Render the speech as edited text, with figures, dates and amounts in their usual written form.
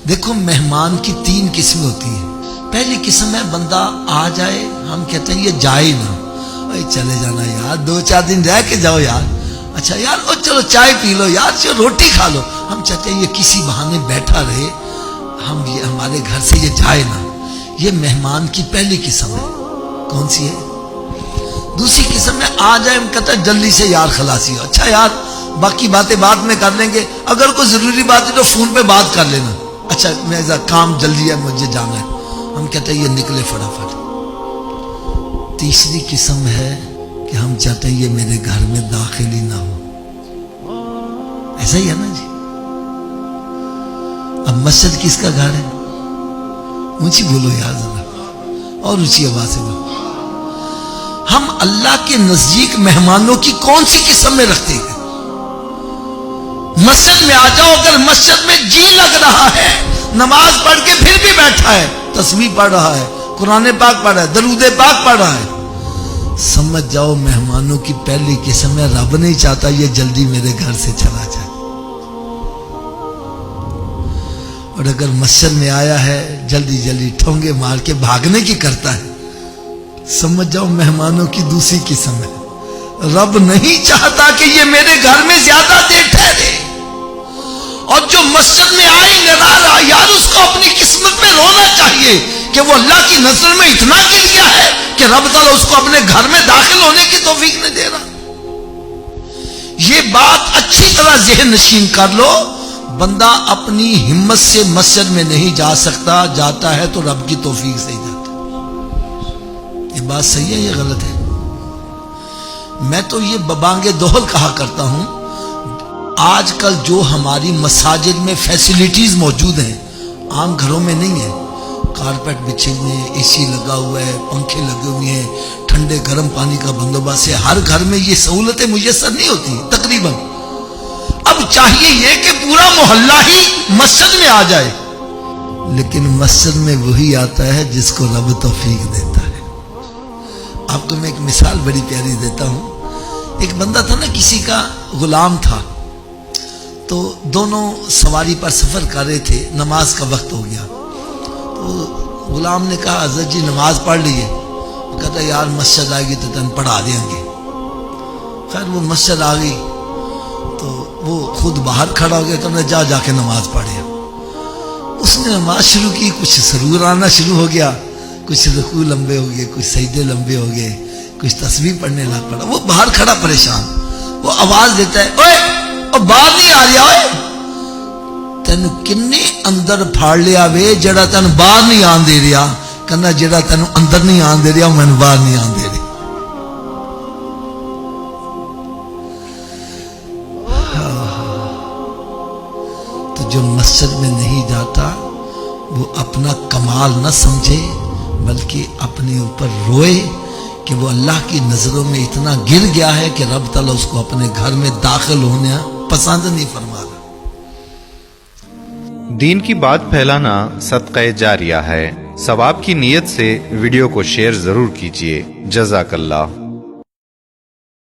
دیکھو مہمان کی 3 قسمیں ہوتی ہیں. پہلی قسم ہے بندہ آ جائے, ہم کہتے ہیں یہ جائے نہ, چلے جانا یار, 2-4 دن رہ کے جاؤ یار, اچھا یار او چلو چائے پی لو یار, چلو روٹی کھا لو. ہم چاہتے ہیں یہ کسی بہانے بیٹھا رہے, ہم یہ ہمارے گھر سے یہ جائے نہ. یہ مہمان کی پہلی قسم ہے. کون سی ہے؟ دوسری قسم میں آ جائے, ہم کہتے ہیں جلدی سے یار خلاصی ہو, اچھا یار باقی باتیں بعد میں کر لیں گے, اگر کوئی ضروری بات ہے تو فون پہ بات کر لینا, اچھا میرا کام جلدی ہے مجھے جانا ہے. ہم کہتے ہیں یہ نکلے فٹافٹ. تیسری قسم ہے کہ ہم چاہتے ہیں یہ میرے گھر میں داخل ہی نہ ہو. ایسا ہی ہے نا جی. اب مسجد کس کا گھر ہے؟ اونچی بولو یار ذرا, اور اونچی آواز سے بولو. ہم اللہ کے نزدیک مہمانوں کی کون سی قسم میں رکھتے ہیں؟ مسجد میں آ جاؤ, اگر مسجد میں جی لگ رہا ہے, نماز پڑھ کے پھر بھی بیٹھا ہے, تسبیح پڑھ رہا ہے, قرآن پاک پڑھ رہا ہے, درود پاک پڑھ رہا ہے, سمجھ جاؤ مہمانوں کی پہلی قسم ہے رب نہیں چاہتا یہ جلدی میرے گھر سے چلا جائے. اور اگر مسجد میں آیا ہے جلدی جلدی ٹھونگے مار کے بھاگنے کی کرتا ہے, سمجھ جاؤ مہمانوں کی دوسری قسم ہے رب نہیں چاہتا کہ یہ میرے گھر میں زیادہ دیر ٹھہرے. اور جو مسجد میں آئے نرالا, یار اس کو اپنی قسمت میں رونا چاہیے کہ وہ اللہ کی نظر میں اتنا گر گیا ہے کہ رب تعالیٰ اس کو اپنے گھر میں داخل ہونے کی توفیق نہیں دے رہا. یہ بات اچھی طرح ذہن نشین کر لو, بندہ اپنی ہمت سے مسجد میں نہیں جا سکتا, جاتا ہے تو رب کی توفیق سے ہی جاتا ہے. یہ بات صحیح ہے یہ غلط ہے؟ میں تو یہ ببانگ دوہل کہا کرتا ہوں, آج کل جو ہماری مساجد میں فیسیلیٹیز موجود ہیں عام گھروں میں نہیں ہیں. کارپیٹ بچھے ہوئے ہیں, اے سی لگا ہوا ہے, پنکھے لگے ہوئے ہیں, ٹھنڈے گرم پانی کا بندوبست ہے. ہر گھر میں یہ سہولتیں میسر نہیں ہوتی تقریباً. اب چاہیے یہ کہ پورا محلہ ہی مسجد میں آ جائے, لیکن مسجد میں وہی آتا ہے جس کو رب توفیق دیتا ہے. آپ کو میں ایک مثال بڑی پیاری دیتا ہوں. ایک بندہ تھا نا, کسی کا غلام تھا, تو دونوں سواری پر سفر کر رہے تھے, نماز کا وقت ہو گیا. تو غلام نے کہا حضرت جی نماز پڑھ لیے. وہ کہتا یار مسجد آئے گی تو تن پڑھا دیں گے. خیر وہ مسجد آ گئی تو وہ خود باہر کھڑا ہو گیا, کہ جا جا کے نماز پڑھے. اس نے نماز شروع کی, کچھ سرور آنا شروع ہو گیا, کچھ رکوع لمبے ہو گئے, کچھ سجدے لمبے ہو گئے, کچھ تسبیح پڑھنے لگ پڑا. وہ باہر کھڑا پریشان, وہ آواز دیتا ہے اوے اور باہر نہیں آ رہا, اوے تین کنے اندر پھاڑ لیا وے جڑا تین باہر نہیں آن دے رہا. کہنا جڑا تین اندر نہیں آن دے رہا میں باہر نہیں آن دے رہا. تو جو مسجد میں نہیں جاتا وہ اپنا کمال نہ سمجھے, بلکہ اپنے اوپر روئے کہ وہ اللہ کی نظروں میں اتنا گر گیا ہے کہ رب تعالیٰ اس کو اپنے گھر میں داخل ہونا پسند نہیں فرما رہا. دین کی بات پھیلانا صدقہ جاریہ ہے. ثواب کی نیت سے ویڈیو کو شیئر ضرور کیجیے. جزاک اللہ.